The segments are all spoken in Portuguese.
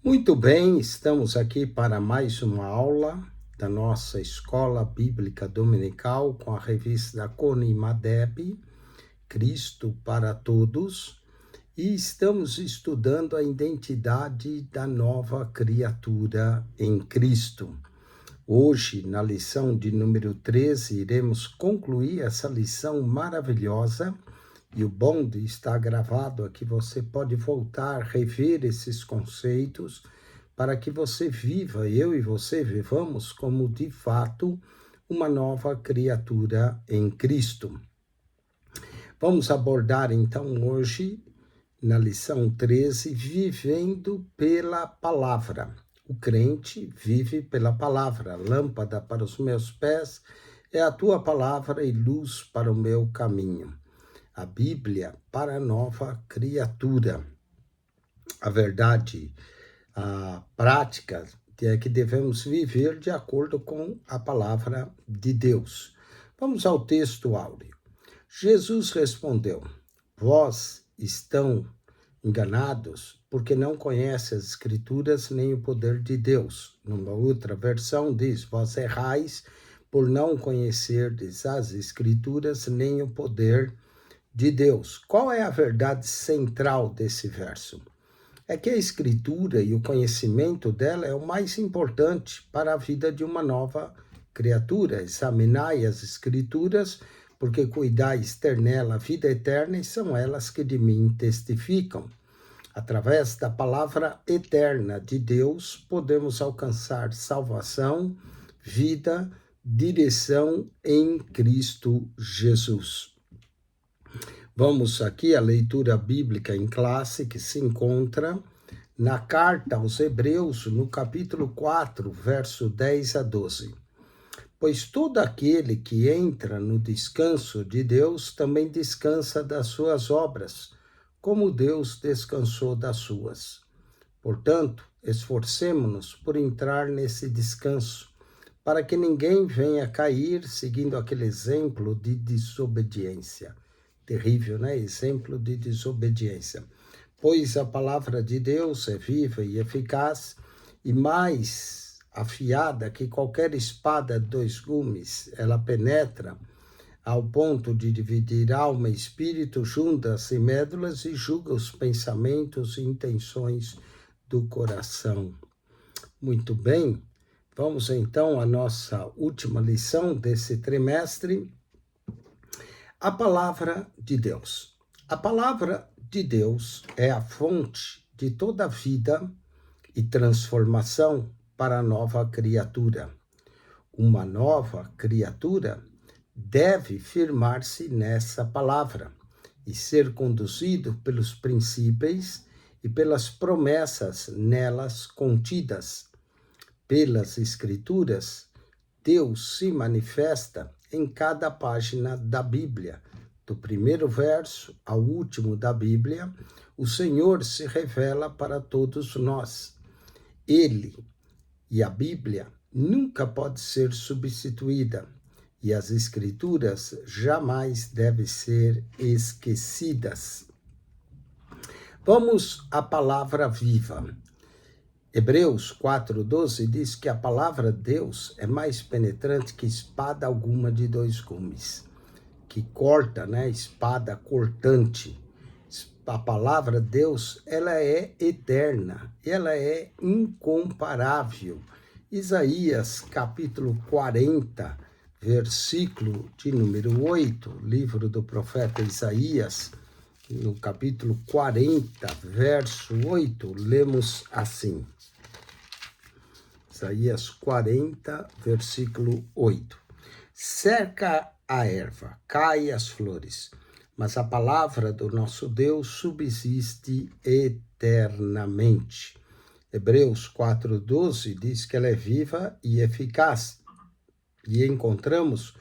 Muito bem, estamos aqui para mais uma aula da nossa Escola Bíblica Dominical com a revista da Coni Madeb, Cristo para Todos, e estamos estudando a identidade da nova criatura em Cristo. Hoje, na lição de número 13, iremos concluir essa lição maravilhosa. E o bom de estar gravado é que você pode voltar, rever esses conceitos, para que você viva, eu e você vivamos como de fato uma nova criatura em Cristo. Vamos abordar então hoje, na lição 13, vivendo pela palavra. O crente vive pela palavra. Lâmpada para os meus pés é a tua palavra e luz para o meu caminho. A Bíblia para a nova criatura. A verdade, a prática é que devemos viver de acordo com a palavra de Deus. Vamos ao texto áureo. Jesus respondeu: Vós estão enganados porque não conhecem as Escrituras nem o poder de Deus. Numa outra versão diz: Vós errais por não conhecerdes as Escrituras nem o poder de Deus. Qual é a verdade central desse verso? É que a escritura e o conhecimento dela é o mais importante para a vida de uma nova criatura. Examinai as escrituras, porque cuidais ter nela a vida eterna, e são elas que de mim testificam. Através da palavra eterna de Deus, podemos alcançar salvação, vida, direção em Cristo Jesus. Vamos aqui à leitura bíblica em classe, que se encontra na carta aos Hebreus, no capítulo 4, verso 10 a 12. Pois todo aquele que entra no descanso de Deus também descansa das suas obras, como Deus descansou das suas. Portanto, esforcemo-nos por entrar nesse descanso, para que ninguém venha cair seguindo aquele exemplo de desobediência. Terrível, né? Exemplo de desobediência. Pois a palavra de Deus é viva e eficaz e mais afiada que qualquer espada de dois gumes. Ela penetra ao ponto de dividir alma e espírito, juntas e médulas, e julga os pensamentos e intenções do coração. Muito bem, vamos então à nossa última lição desse trimestre. A palavra de Deus. A palavra de Deus é a fonte de toda a vida e transformação para a nova criatura. Uma nova criatura deve firmar-se nessa palavra e ser conduzido pelos princípios e pelas promessas nelas contidas. Pelas Escrituras, Deus se manifesta em cada página da Bíblia. Do primeiro verso ao último da Bíblia, o Senhor se revela para todos nós. Ele e a Bíblia nunca pode ser substituída, e as Escrituras jamais devem ser esquecidas. Vamos à palavra viva. Hebreus 4:12 diz que a palavra de Deus é mais penetrante que espada alguma de dois gumes, que corta, né? Espada cortante. A palavra de Deus, ela é eterna, ela é incomparável. Isaías capítulo 40, versículo de número 8, livro do profeta Isaías, no capítulo 40, verso 8, lemos assim. Isaías 40, versículo 8. Cerca a erva, cai as flores, mas a palavra do nosso Deus subsiste eternamente. Hebreus 4:12 diz que ela é viva e eficaz. E encontramos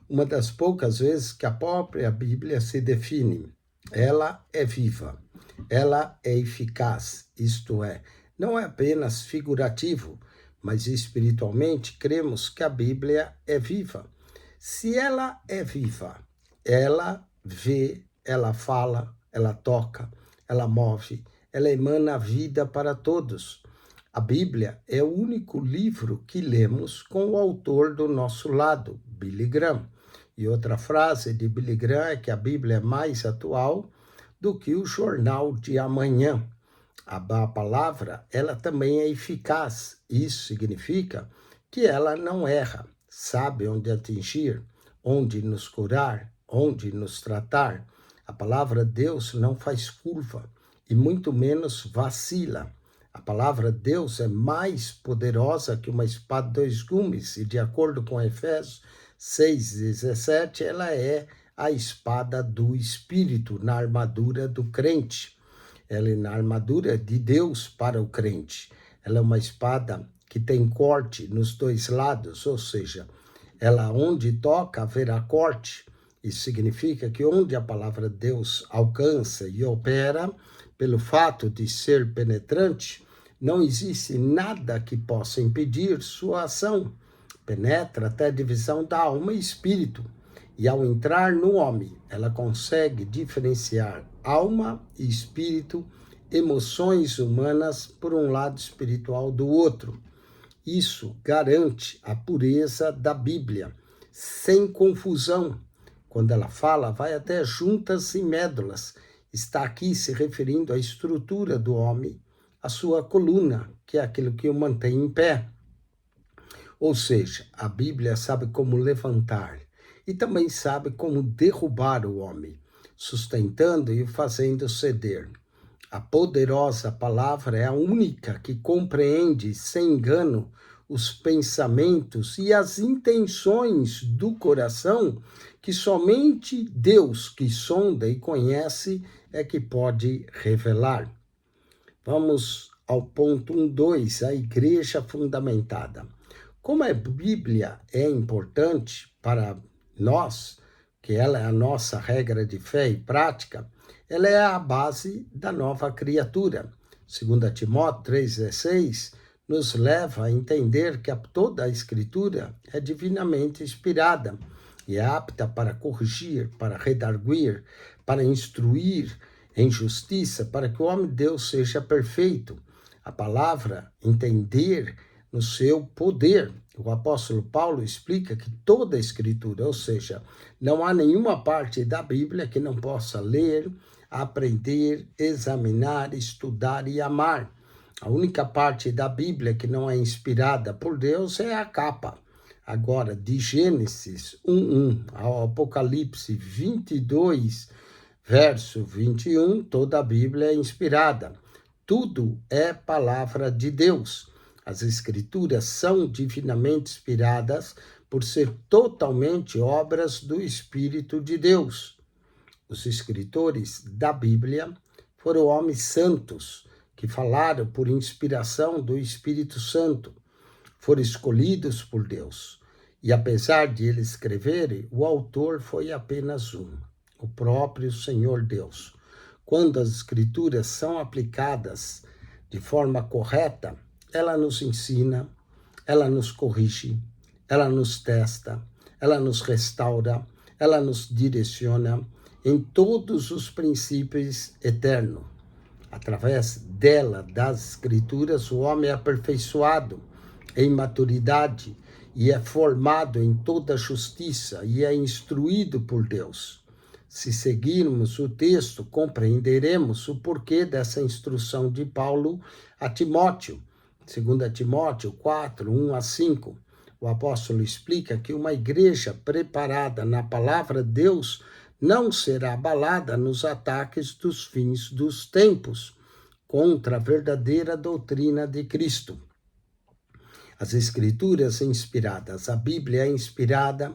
uma das poucas vezes que a própria Bíblia se define. Ela é viva, ela é eficaz, isto é, não é apenas figurativo, mas espiritualmente cremos que a Bíblia é viva. Se ela é viva, ela vê, ela fala, ela toca, ela move, ela emana vida para todos. A Bíblia é o único livro que lemos com o autor do nosso lado, Billy Graham. E outra frase de Billy Graham é que a Bíblia é mais atual do que o jornal de amanhã. A palavra, ela também é eficaz. Isso significa que ela não erra, sabe onde atingir, onde nos curar, onde nos tratar. A palavra Deus não faz curva e muito menos vacila. A palavra Deus é mais poderosa que uma espada de dois gumes e, de acordo com Efésios 6,17, ela é a espada do Espírito na armadura do crente. Ela é na armadura de Deus para o crente. Ela é uma espada que tem corte nos dois lados, ou seja, ela onde toca haverá corte. Isso significa que onde a palavra de Deus alcança e opera, pelo fato de ser penetrante, não existe nada que possa impedir sua ação. Penetra até a divisão da alma e espírito. E ao entrar no homem, ela consegue diferenciar alma e espírito, emoções humanas por um lado espiritual do outro. Isso garante a pureza da Bíblia, sem confusão. Quando ela fala, vai até juntas e médulas. Está aqui se referindo à estrutura do homem, a sua coluna, que é aquilo que o mantém em pé. Ou seja, a Bíblia sabe como levantar e também sabe como derrubar o homem, sustentando e fazendo ceder. A poderosa palavra é a única que compreende sem engano os pensamentos e as intenções do coração, que somente Deus, que sonda e conhece, é que pode revelar. Vamos ao ponto 1.2, a igreja fundamentada. Como a Bíblia é importante para nós, que ela é a nossa regra de fé e prática, ela é a base da nova criatura. 2 Timóteo 3,16 nos leva a entender que toda a Escritura é divinamente inspirada e é apta para corrigir, para redarguir, para instruir em justiça, para que o homem de Deus seja perfeito. A palavra entender no seu poder. O apóstolo Paulo explica que toda a Escritura, ou seja, não há nenhuma parte da Bíblia que não possa ler, aprender, examinar, estudar e amar. A única parte da Bíblia que não é inspirada por Deus é a capa. Agora, de Gênesis 1:1 ao Apocalipse 22, verso 21, toda a Bíblia é inspirada. Tudo é palavra de Deus. As Escrituras são divinamente inspiradas por ser totalmente obras do Espírito de Deus. Os escritores da Bíblia foram homens santos que falaram por inspiração do Espírito Santo. Foram escolhidos por Deus. E apesar de eles escreverem, o autor foi apenas um, o próprio Senhor Deus. Quando as Escrituras são aplicadas de forma correta, ela nos ensina, ela nos corrige, ela nos testa, ela nos restaura, ela nos direciona em todos os princípios eternos. Através dela, das Escrituras, o homem é aperfeiçoado em maturidade e é formado em toda justiça e é instruído por Deus. Se seguirmos o texto, compreenderemos o porquê dessa instrução de Paulo a Timóteo. 2 Timóteo 4, 1-5, o apóstolo explica que uma igreja preparada na palavra de Deus não será abalada nos ataques dos fins dos tempos contra a verdadeira doutrina de Cristo. As Escrituras inspiradas, a Bíblia é inspirada,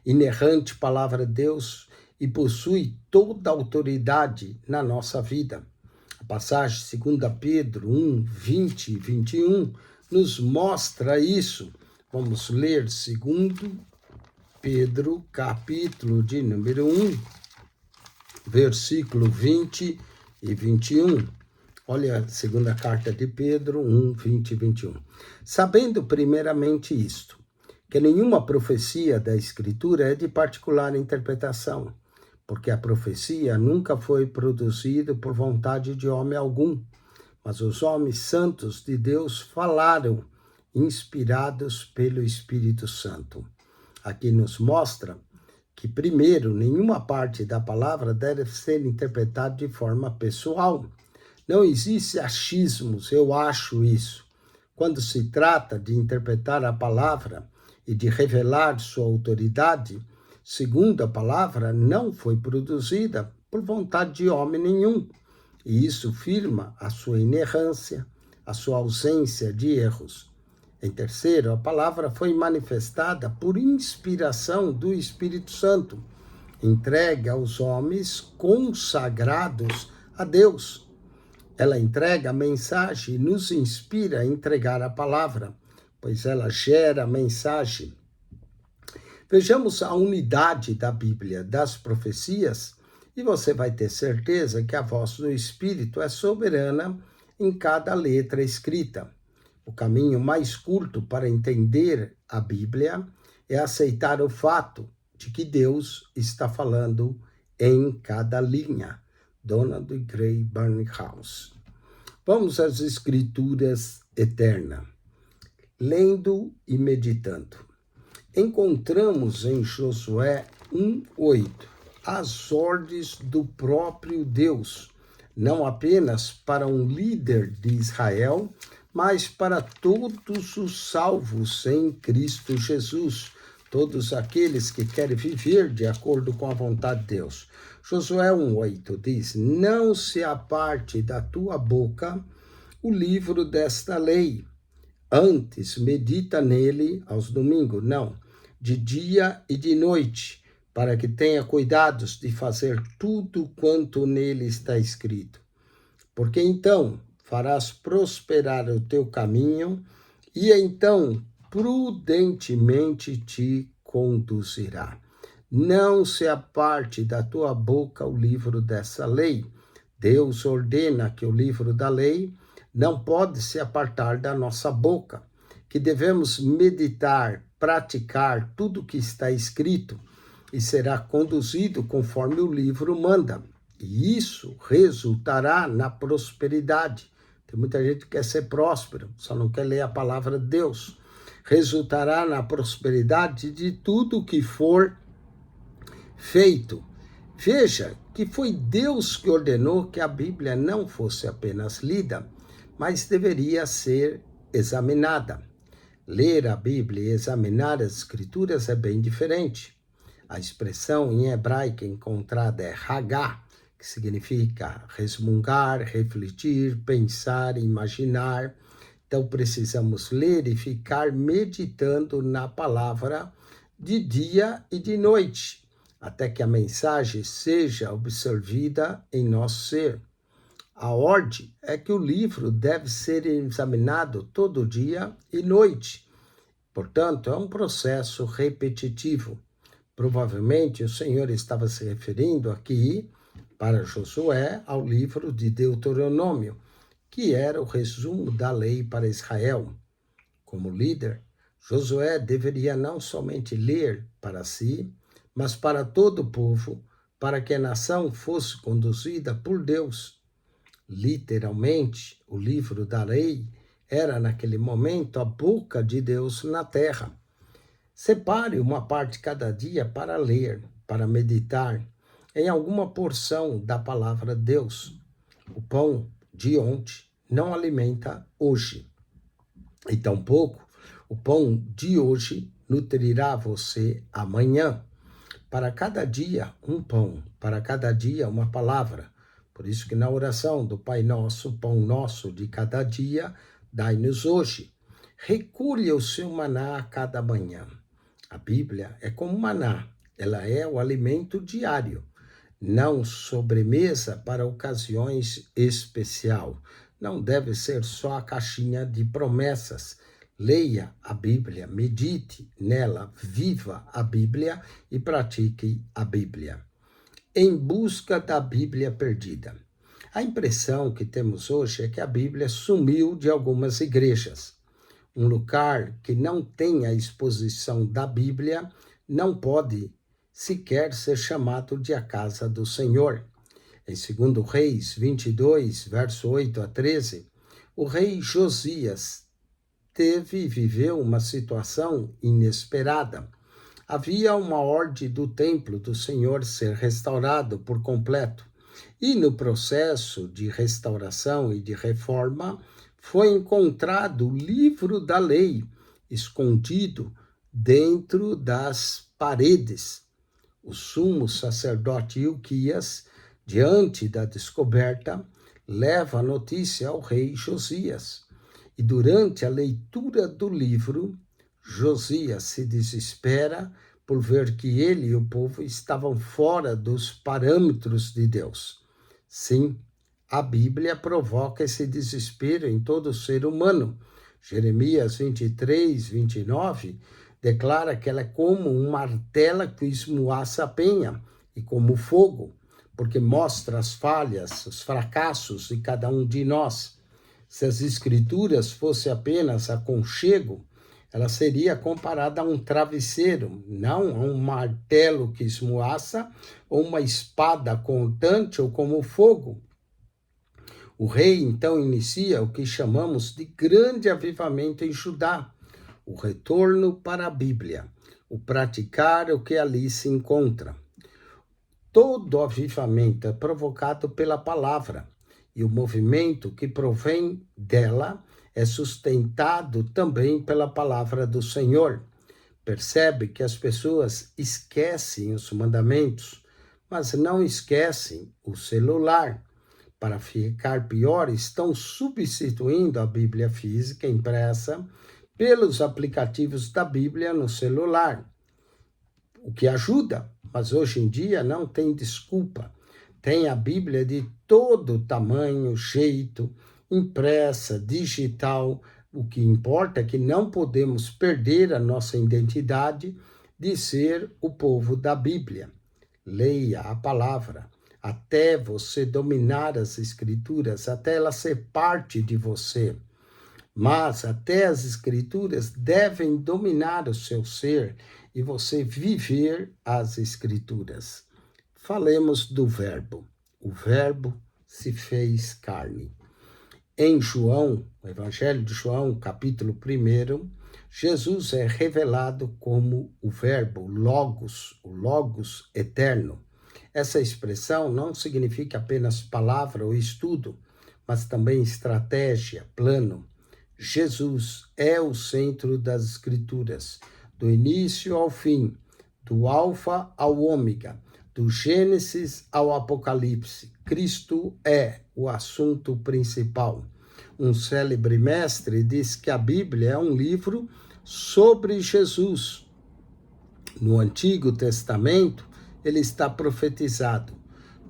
inerrante palavra de Deus e possui toda a autoridade na nossa vida. A passagem 2 Pedro 1, 20 e 21 nos mostra isso. Vamos ler 2 Pedro, capítulo de número 1, versículo 20 e 21. Olha a segunda carta de Pedro 1, 20 e 21. Sabendo primeiramente isto, que nenhuma profecia da Escritura é de particular interpretação, porque a profecia nunca foi produzida por vontade de homem algum, mas os homens santos de Deus falaram, inspirados pelo Espírito Santo. Aqui nos mostra que, primeiro, nenhuma parte da palavra deve ser interpretada de forma pessoal. Não existe achismos, eu acho isso. Quando se trata de interpretar a palavra e de revelar sua autoridade, segundo a palavra, não foi produzida por vontade de homem nenhum. E isso firma a sua inerrância, a sua ausência de erros. Em terceiro, a palavra foi manifestada por inspiração do Espírito Santo, entregue aos homens consagrados a Deus. Ela entrega a mensagem e nos inspira a entregar a palavra, pois ela gera a mensagem. Vejamos a unidade da Bíblia, das profecias, e você vai ter certeza que a voz do Espírito é soberana em cada letra escrita. O caminho mais curto para entender a Bíblia é aceitar o fato de que Deus está falando em cada linha. Donald Grey Barnhouse. Vamos às Escrituras eternas. Lendo e meditando. Encontramos em Josué 1:8 as ordens do próprio Deus, não apenas para um líder de Israel, mas para todos os salvos em Cristo Jesus, todos aqueles que querem viver de acordo com a vontade de Deus. Josué 1:8 diz: não se aparte da tua boca o livro desta lei, antes medita nele aos domingos, não, de dia e de noite, para que tenha cuidados de fazer tudo quanto nele está escrito. Porque então farás prosperar o teu caminho e então prudentemente te conduzirá. Não se aparte da tua boca o livro dessa lei. Deus ordena que o livro da lei não pode se apartar da nossa boca, que devemos meditar, praticar tudo o que está escrito e será conduzido conforme o livro manda. E isso resultará na prosperidade. Tem muita gente que quer ser próspero, só não quer ler a palavra de Deus. Resultará na prosperidade de tudo que for feito. Veja que foi Deus que ordenou que a Bíblia não fosse apenas lida, mas deveria ser examinada. Ler a Bíblia e examinar as Escrituras é bem diferente. A expressão em hebraico encontrada é hagá, que significa resmungar, refletir, pensar, imaginar. Então precisamos ler e ficar meditando na palavra de dia e de noite, até que a mensagem seja absorvida em nosso ser. A ordem é que o livro deve ser examinado todo dia e noite. Portanto, é um processo repetitivo. Provavelmente o Senhor estava se referindo aqui, para Josué, ao livro de Deuteronômio, que era o resumo da lei para Israel. Como líder, Josué deveria não somente ler para si, mas para todo o povo, para que a nação fosse conduzida por Deus. Literalmente, o livro da lei era, naquele momento, a boca de Deus na terra. Separe uma parte cada dia para ler, para meditar em alguma porção da palavra de Deus. O pão de ontem não alimenta hoje, e tampouco o pão de hoje nutrirá você amanhã. Para cada dia, um pão, para cada dia, uma palavra. Por isso que na oração do Pai Nosso, pão nosso de cada dia, dai-nos hoje. Recolha o seu maná a cada manhã. A Bíblia é como maná, ela é o alimento diário, não sobremesa para ocasiões especiais. Não deve ser só a caixinha de promessas. Leia a Bíblia, medite nela, viva a Bíblia e pratique a Bíblia. Em busca da Bíblia perdida. A impressão que temos hoje é que a Bíblia sumiu de algumas igrejas. Um lugar que não tem a exposição da Bíblia não pode sequer ser chamado de a casa do Senhor. Em 2 Reis 22, verso 8 a 13, O rei Josias teve e viveu uma situação inesperada. Havia uma ordem do templo do Senhor ser restaurado por completo. E no processo de restauração e de reforma, foi encontrado o livro da lei, escondido dentro das paredes. O sumo sacerdote Ilquias, diante da descoberta, leva a notícia ao rei Josias. E durante a leitura do livro, Josias se desespera por ver que ele e o povo estavam fora dos parâmetros de Deus. Sim, a Bíblia provoca esse desespero em todo ser humano. Jeremias 23, 29 declara que ela é como um martelo que esvoaça a penha e como fogo, porque mostra as falhas, os fracassos de cada um de nós. Se as Escrituras fossem apenas aconchego, ela seria comparada a um travesseiro, não a um martelo que esvoaça ou uma espada cortante ou como fogo. O rei então inicia o que chamamos de grande avivamento em Judá, o retorno para a Bíblia, o praticar o que ali se encontra. Todo avivamento é provocado pela palavra, e o movimento que provém dela é sustentado também pela palavra do Senhor. Percebe que as pessoas esquecem os mandamentos, mas não esquecem o celular. Para ficar pior, estão substituindo a Bíblia física impressa pelos aplicativos da Bíblia no celular, o que ajuda, mas hoje em dia não tem desculpa. Tem a Bíblia de todo tamanho, jeito, impressa, digital. O que importa é que não podemos perder a nossa identidade de ser o povo da Bíblia. Leia a palavra até você dominar as Escrituras, até ela ser parte de você. Mas até as Escrituras devem dominar o seu ser e você viver as Escrituras. Falemos do Verbo. O Verbo se fez carne. Em João, no Evangelho de João, capítulo 1, Jesus é revelado como o Verbo, o Logos eterno. Essa expressão não significa apenas palavra ou estudo, mas também estratégia, plano. Jesus é o centro das Escrituras, do início ao fim, do Alfa ao Ômega, do Gênesis ao Apocalipse. Cristo é o assunto principal. Um célebre mestre diz que a Bíblia é um livro sobre Jesus. No Antigo Testamento, ele está profetizado.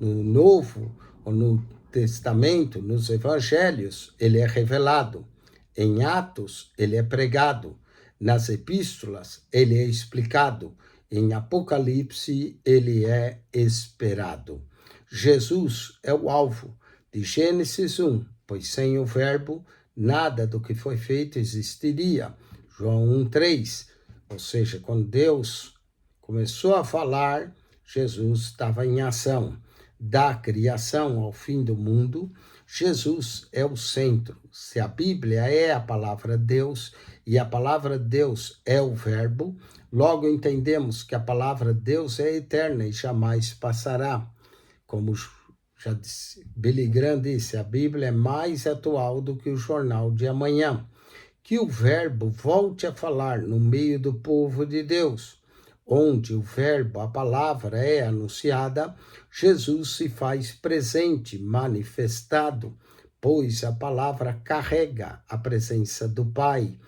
No Novo, ou no Testamento, nos Evangelhos, ele é revelado. Em Atos, ele é pregado. Nas epístolas, ele é explicado. Em Apocalipse, ele é esperado. Jesus é o alvo de Gênesis 1, pois sem o Verbo, nada do que foi feito existiria. João 1,3, ou seja, quando Deus começou a falar, Jesus estava em ação. Da criação ao fim do mundo, Jesus é o centro. Se a Bíblia é a palavra de Deus e a palavra de Deus é o Verbo, logo entendemos que a palavra de Deus é eterna e jamais passará. Como já disse, Billy Graham disse, a Bíblia é mais atual do que o jornal de amanhã. Que o Verbo volte a falar no meio do povo de Deus. Onde o Verbo, a palavra, é anunciada, Jesus se faz presente, manifestado, pois a palavra carrega a presença do Pai.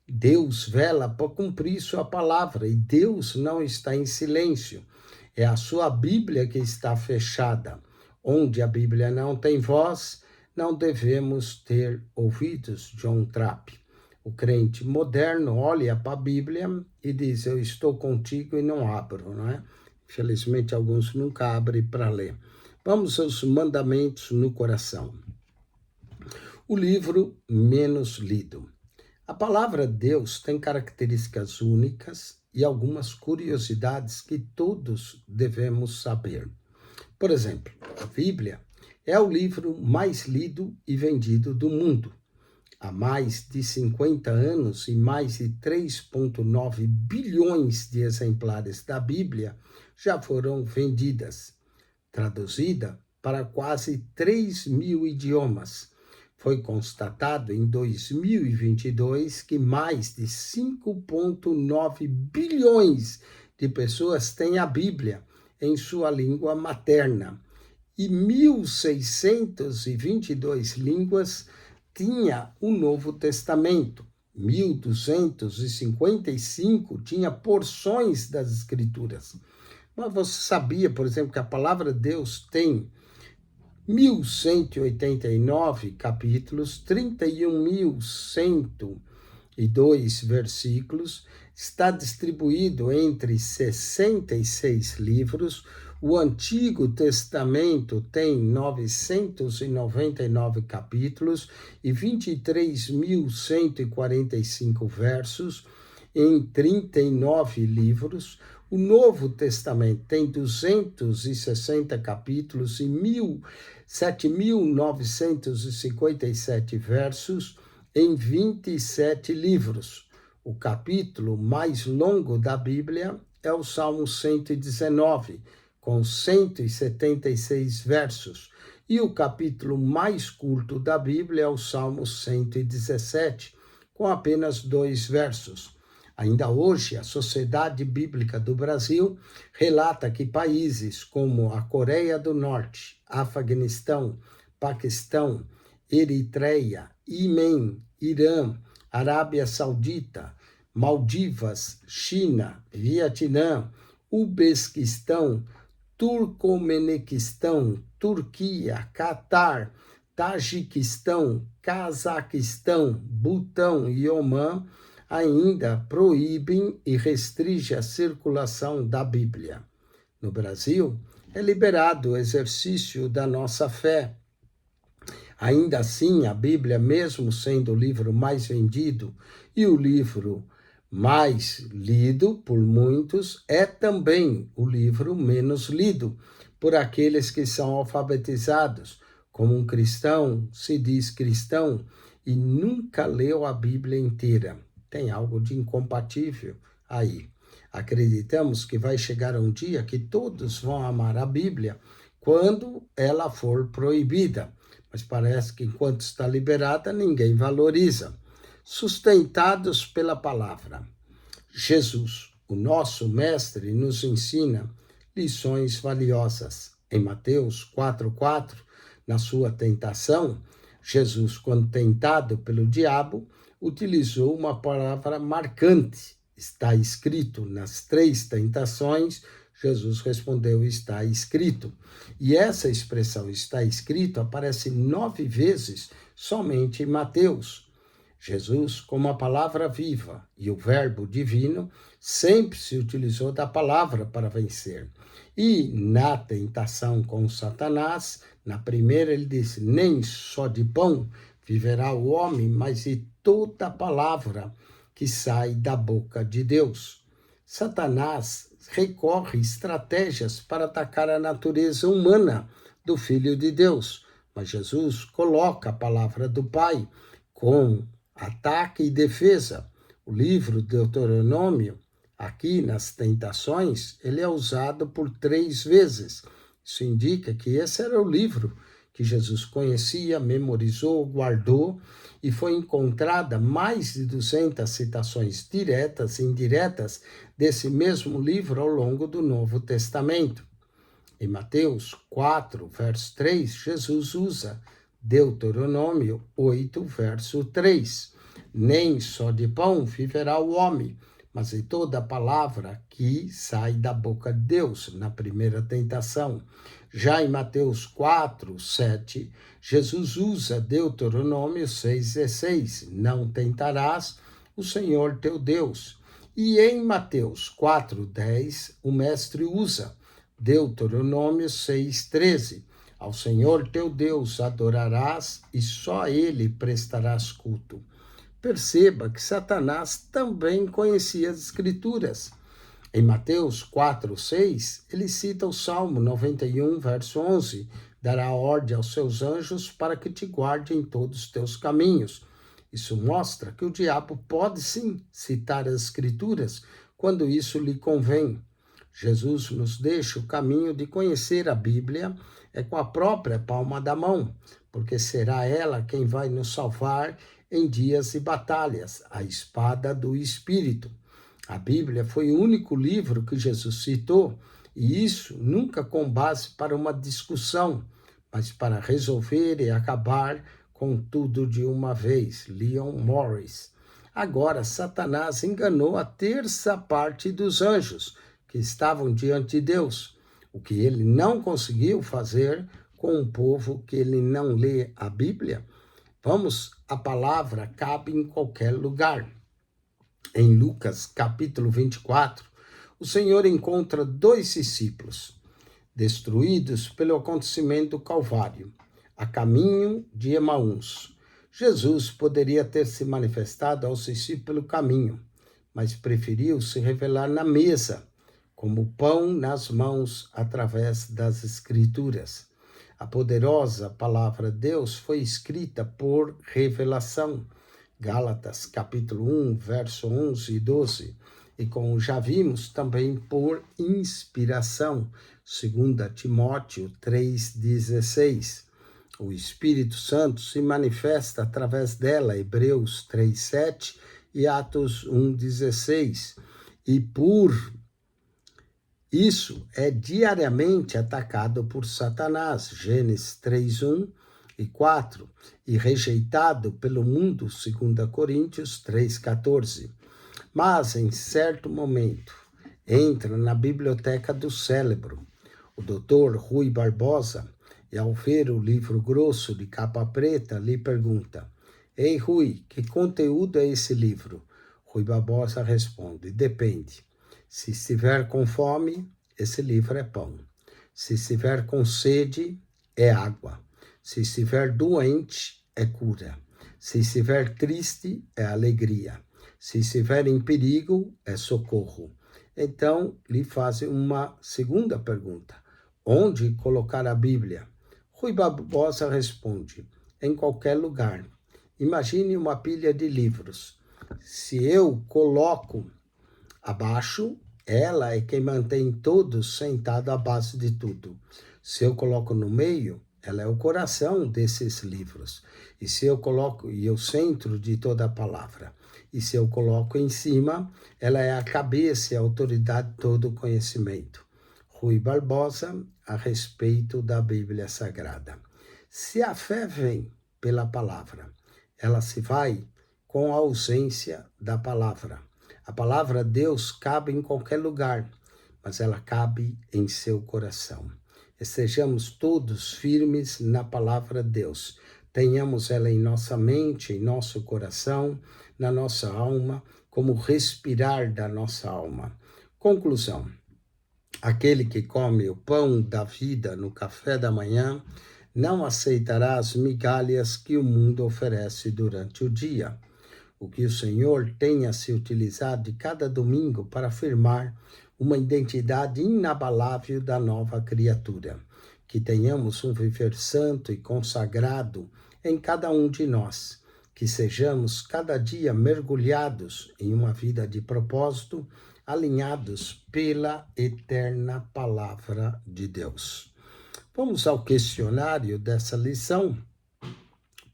Deus vela para cumprir sua palavra e Deus não está em silêncio. É a sua Bíblia que está fechada. Onde a Bíblia não tem voz, não devemos ter ouvidos. John Trapp. O crente moderno olha para a Bíblia e diz, eu estou contigo e não abro, não é? Infelizmente, alguns nunca abrem para ler. Vamos aos mandamentos no coração. O livro menos lido. A palavra de Deus tem características únicas e algumas curiosidades que todos devemos saber. Por exemplo, a Bíblia é o livro mais lido e vendido do mundo. Há mais de 50 anos e mais de 3,9 bilhões de exemplares da Bíblia já foram vendidas, traduzida para quase 3.000 idiomas. Foi constatado em 2022 que mais de 5,9 bilhões de pessoas têm a Bíblia em sua língua materna e 1.622 línguas tinha o Novo Testamento. 1.255 tinha porções das Escrituras. Mas você sabia, por exemplo, que a palavra de Deus tem 1.189 capítulos, 31.102 versículos, está distribuído entre 66 livros. O Antigo Testamento tem 999 capítulos e 23.145 versos em 39 livros. O Novo Testamento tem 260 capítulos e 7.957 versos em 27 livros. O capítulo mais longo da Bíblia é o Salmo 119, com 176 versos. E o capítulo mais curto da Bíblia é o Salmo 117, com apenas 2 versos. Ainda hoje, a Sociedade Bíblica do Brasil relata que países como a Coreia do Norte, Afeganistão, Paquistão, Eritreia, Iêmen, Irã, Arábia Saudita, Maldivas, China, Vietnã, Uzbequistão, Turcomenequistão, Turquia, Catar, Tajiquistão, Cazaquistão, Butão e Omã ainda proíbem e restringem a circulação da Bíblia. No Brasil, é liberado o exercício da nossa fé. Ainda assim, a Bíblia, mesmo sendo o livro mais vendido e o livro mais lido por muitos, é também o livro menos lido por aqueles que são alfabetizados. Como um cristão se diz cristão e nunca leu a Bíblia inteira. Tem algo de incompatível aí. Acreditamos que vai chegar um dia que todos vão amar a Bíblia quando ela for proibida. Mas parece que enquanto está liberada, ninguém valoriza. Sustentados pela palavra. Jesus, o nosso mestre, nos ensina lições valiosas. Em Mateus 4,4, na sua tentação, Jesus, quando tentado pelo diabo, utilizou uma palavra marcante. Está escrito nas 3 tentações, Jesus respondeu, está escrito. E essa expressão, está escrito, aparece 9 vezes somente em Mateus. Jesus, como a palavra viva e o verbo divino, sempre se utilizou da palavra para vencer. E na tentação com Satanás, na primeira ele disse, nem só de pão viverá o homem, mas de toda a palavra que sai da boca de Deus. Satanás recorre estratégias para atacar a natureza humana do Filho de Deus, mas Jesus coloca a palavra do Pai com ataque e defesa. O livro Deuteronômio, aqui nas tentações, ele é usado por 3 vezes. Isso indica que esse era o livro que Jesus conhecia, memorizou, guardou, e foi encontrada mais de 200 citações diretas e indiretas desse mesmo livro ao longo do Novo Testamento. Em Mateus 4, verso 3, Jesus usa Deuteronômio 8, verso 3. Nem só de pão viverá o homem, mas de toda a palavra que sai da boca de Deus, na primeira tentação. Já em Mateus 4, 7, Jesus usa Deuteronômio 6,16, não tentarás o Senhor teu Deus. E em Mateus 4, 10, o mestre usa Deuteronômio 6,13, ao Senhor teu Deus adorarás e só a ele prestarás culto. Perceba que Satanás também conhecia as Escrituras. Em Mateus 4, 6, ele cita o Salmo 91, verso 11, dará ordem aos seus anjos para que te guardem em todos os teus caminhos. Isso mostra que o diabo pode sim citar as Escrituras quando isso lhe convém. Jesus nos deixa o caminho de conhecer a Bíblia com a própria palma da mão, porque será ela quem vai nos salvar em dias de batalhas, a espada do Espírito. A Bíblia foi o único livro que Jesus citou, e isso nunca com base para uma discussão, mas para resolver e acabar com tudo de uma vez. Leon Morris. Agora, Satanás enganou a terça parte dos anjos que estavam diante de Deus, o que ele não conseguiu fazer com um povo que ele não lê a Bíblia. A palavra cabe em qualquer lugar. Em Lucas, capítulo 24, o Senhor encontra 2 discípulos destruídos pelo acontecimento do Calvário, a caminho de Emaús. Jesus poderia ter se manifestado aos discípulos pelo caminho, mas preferiu se revelar na mesa, como pão nas mãos através das Escrituras. A poderosa palavra de Deus foi escrita por revelação. Gálatas, capítulo 1, verso 11 e 12. E como já vimos, também por inspiração. 2 Timóteo 3,16. O Espírito Santo se manifesta através dela, Hebreus 3,7 e Atos 1,16. E por isso é diariamente atacado por Satanás, Gênesis 3:1 e 4, e rejeitado pelo mundo, 2 Coríntios 3:14. Mas, em certo momento, entra na biblioteca do cérebro o Dr. Rui Barbosa, e ao ver o livro grosso de capa preta, lhe pergunta: Ei, Rui, que conteúdo é esse livro? Rui Barbosa responde: depende. Se estiver com fome, esse livro é pão. Se estiver com sede, é água. Se estiver doente, é cura. Se estiver triste, é alegria. Se estiver em perigo, é socorro. Então, lhe fazem uma segunda pergunta: onde colocar a Bíblia? Rui Barbosa responde: em qualquer lugar. Imagine uma pilha de livros. Se eu coloco abaixo, ela é quem mantém todos sentados à base de tudo. Se eu coloco no meio, ela é o coração desses livros. E se eu coloco, e o centro de toda a palavra. E se eu coloco em cima, ela é a cabeça e a autoridade de todo o conhecimento. Rui Barbosa, a respeito da Bíblia Sagrada. Se a fé vem pela palavra, ela se vai com a ausência da palavra. A palavra de Deus cabe em qualquer lugar, mas ela cabe em seu coração. Estejamos todos firmes na palavra de Deus. Tenhamos ela em nossa mente, em nosso coração, na nossa alma, como respirar da nossa alma. Conclusão: aquele que come o pão da vida no café da manhã não aceitará as migalhas que o mundo oferece durante o dia. O que o Senhor tenha se utilizado de cada domingo para afirmar uma identidade inabalável da nova criatura. Que tenhamos um viver santo e consagrado em cada um de nós. Que sejamos cada dia mergulhados em uma vida de propósito, alinhados pela eterna palavra de Deus. Vamos ao questionário dessa lição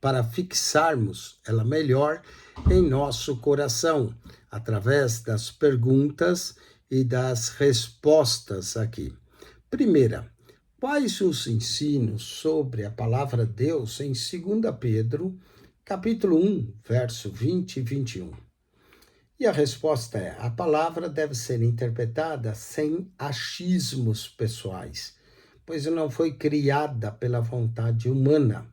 para fixarmos ela melhor em nosso coração, através das perguntas e das respostas aqui. Primeira, quais os ensinos sobre a palavra de Deus em 2 Pedro, capítulo 1, verso 20 e 21? E a resposta é: a palavra deve ser interpretada sem achismos pessoais, pois não foi criada pela vontade humana,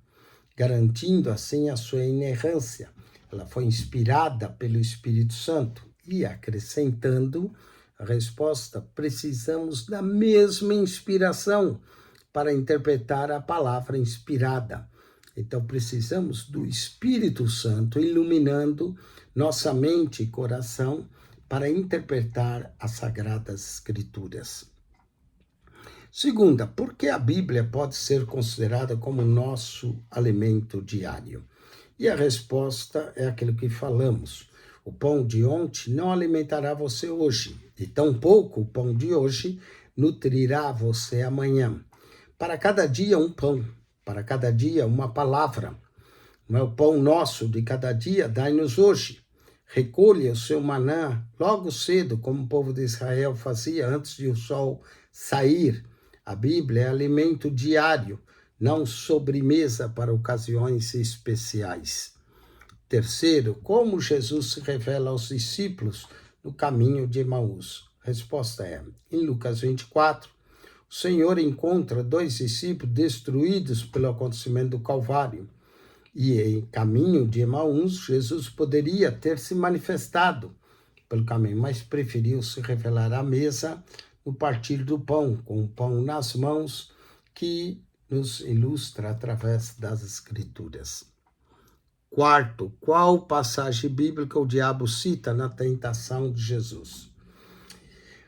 garantindo assim a sua inerrância. Ela foi inspirada pelo Espírito Santo. E acrescentando a resposta, precisamos da mesma inspiração para interpretar a palavra inspirada. Então precisamos do Espírito Santo iluminando nossa mente e coração para interpretar as Sagradas Escrituras. Segunda, por que a Bíblia pode ser considerada como nosso alimento diário? E a resposta é aquilo que falamos. O pão de ontem não alimentará você hoje, e tampouco o pão de hoje nutrirá você amanhã. Para cada dia um pão, para cada dia uma palavra. Não é o pão nosso de cada dia, dai-nos hoje. Recolha o seu maná logo cedo, como o povo de Israel fazia antes de o sol sair. A Bíblia é alimento diário, não sobremesa para ocasiões especiais. Terceiro, como Jesus se revela aos discípulos no caminho de Emaús? Resposta é: em Lucas 24, o Senhor encontra 2 discípulos destruídos pelo acontecimento do Calvário. E em caminho de Emaús, Jesus poderia ter se manifestado pelo caminho, mas preferiu se revelar à mesa no partir do pão, com o pão nas mãos, que nos ilustra através das Escrituras. Quarto, qual passagem bíblica o diabo cita na tentação de Jesus?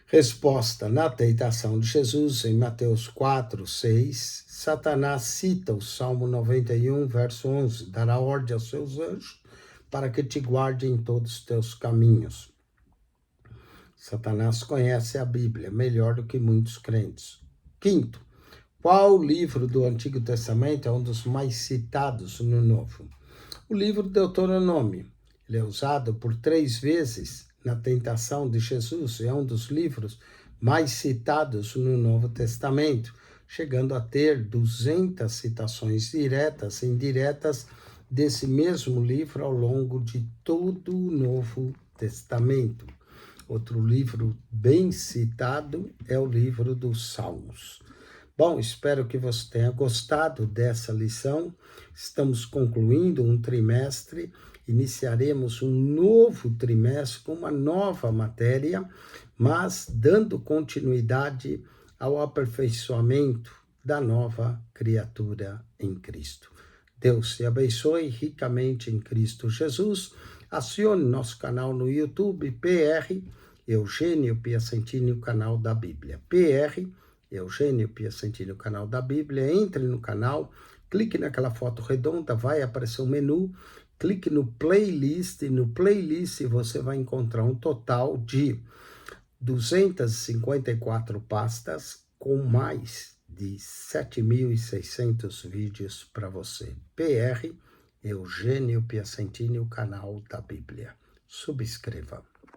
Resposta: na tentação de Jesus, em Mateus 4, 6, Satanás cita o Salmo 91, verso 11, dará ordem aos seus anjos para que te guardem em todos os teus caminhos. Satanás conhece a Bíblia melhor do que muitos crentes. Quinto, qual livro do Antigo Testamento é um dos mais citados no Novo? O livro de Deuteronômio. Ele é usado por 3 vezes na tentação de Jesus, é um dos livros mais citados no Novo Testamento, chegando a ter 200 citações diretas e indiretas desse mesmo livro ao longo de todo o Novo Testamento. Outro livro bem citado é o livro dos Salmos. Bom, espero que você tenha gostado dessa lição. Estamos concluindo um trimestre, iniciaremos um novo trimestre com uma nova matéria, mas dando continuidade ao aperfeiçoamento da nova criatura em Cristo. Deus te abençoe ricamente em Cristo Jesus. Acione nosso canal no YouTube, PR Eugênio Piacentini, o canal da Bíblia. PR Eugênio Piacentini, o canal da Bíblia. Entre no canal, clique naquela foto redonda, vai aparecer um menu, clique no playlist, e no playlist você vai encontrar um total de 254 pastas com mais de 7.600 vídeos para você. PR Eugênio Piacentini, o canal da Bíblia. Subscreva.